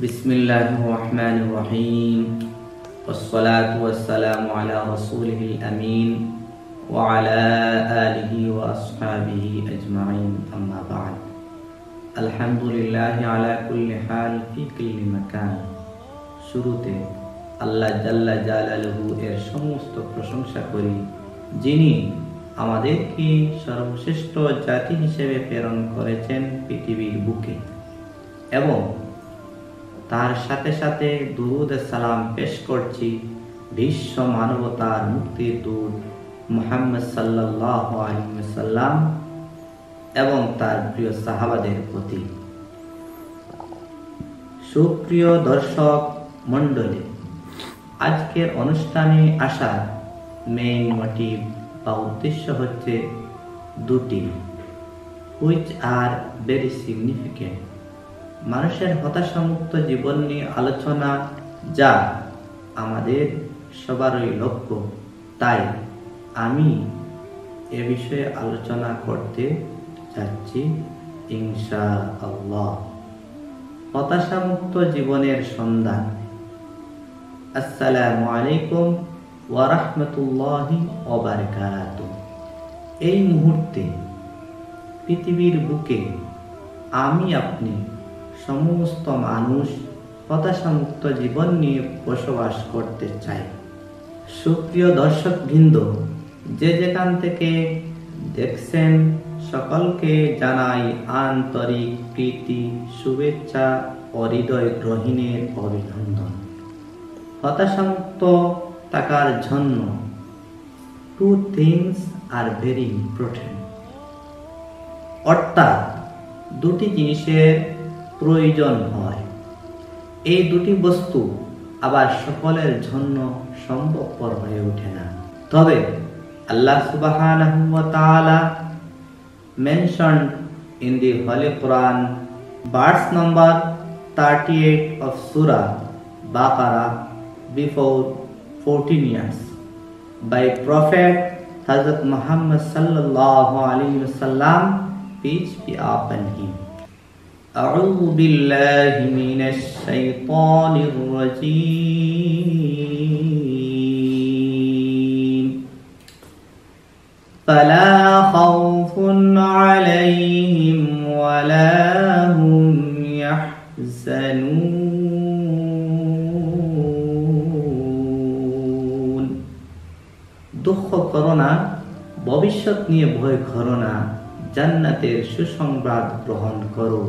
बिस्मिल्लाहिर रहमानिर रहीम वस्सलातु वस्सलामु अला रसूलिहिल अमीन व अला आलिहि व अस्हाबिहि अजमाइन अम्मा बाद। अल्हम्दुलिल्लाहि अला कुल्ली हाल फी कुल्ली मकान। শুরুতে আল্লাহ জাল্লা জালালুহু এর সমস্ত প্রশংসা করি, যিনি আমাদেরকে সর্বশ্রেষ্ঠ জাতি হিসেবে প্রেরণ করেছেন পৃথিবীর বুকে, এবং তার সাথে সাথে দুরূদ সালাম পেশ করছি বিশ্ব মানবতার মুক্তির দূত মুহাম্মদ সাল্লাল্লাহু আলাইহি ওয়াসাল্লাম এবং তার প্রিয় সাহাবাদের প্রতি। সুপ্রিয় দর্শক মণ্ডলী, আজকের অনুষ্ঠানে আসার মেইন মোটিভ বা উদ্দেশ্য হচ্ছে দুটি, হুইচ আর ভেরি সিগনিফিকেন্ট। মানুষের হতাশামুক্ত জীবন নিয়ে আলোচনা, যা আমাদের সবারই লক্ষ্য। তাই আমি এ বিষয়ে আলোচনা করতে যাচ্ছি ইনশাআল্লাহ। হতাশামুক্ত জীবনের সন্ধান। আসসালামু আলাইকুম ওয়া রাহমাতুল্লাহি ওয়া বারাকাতুহু। এই মুহূর্তে পৃথিবীর বুকে আমি আপনি সমস্ত মানুষ হতাশামুক্ত জীবন নিয়ে বসবাস করতে চাই। সুপ্রিয় দর্শকবৃন্দ, যে যেখান থেকে দেখছেন সকলকে জানাই আন্তরিক প্রীতি, শুভেচ্ছা ও হৃদয় গ্রহণের অভিনন্দন। হতাশামুক্ত থাকার জন্য two things are very important, অর্থাৎ দুটি জিনিসের প্রয়োজন হয়। এই দুটি বস্তু আবার সকলের জন্য সম্ভবপর হয়ে ওঠে না। তবে আল্লাহ সুবহানাহু ওয়া তাআলা mentioned in the Holy Quran, verse number 38 of Surah Baqarah, before 14 years, by Prophet Hazrat Muhammad sallallahu alaihi wasallam, peace be upon him. أعوذ بالله من الشيطان الرجيم فلا خوف عليهم ولا هم يحزنون। দুঃখ করো না, ভবিষ্যৎ নিয়ে ভয় করো না, জান্নাতের সুসংবাদ গ্রহণ করো।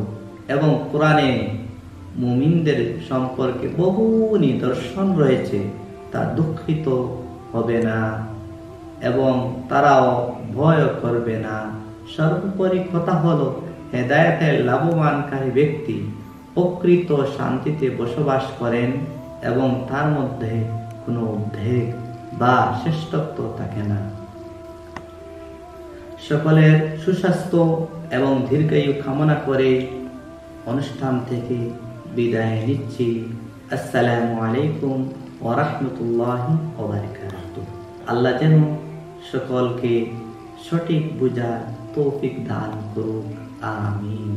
এবং কোরআনে মুমিনদের সম্পর্কে বহু নিদর্শন রয়েছে, তা দুঃখিত হবে না এবং তারাও ভয় করবে না। সর্বোপরি কথা হলো, হেদায়েতের লাভবানকারী ব্যক্তি প্রকৃত শান্তিতে বসবাস করেন এবং তার মধ্যে কোনো উদ্বেগ বা শ্রেষ্ঠত্ব থাকে না। সকলের সুস্বাস্থ্য এবং দীর্ঘায়ু কামনা করে অনুষ্ঠান থেকে বিদায় নিচ্ছি। আসসালামু আলাইকুম ওয়া রাহমাতুল্লাহি ওয়া বারাকাতুহু। আল্লাহ যেন সকলকে সঠিক বুঝার তৌফিক দান করুক, আমিন।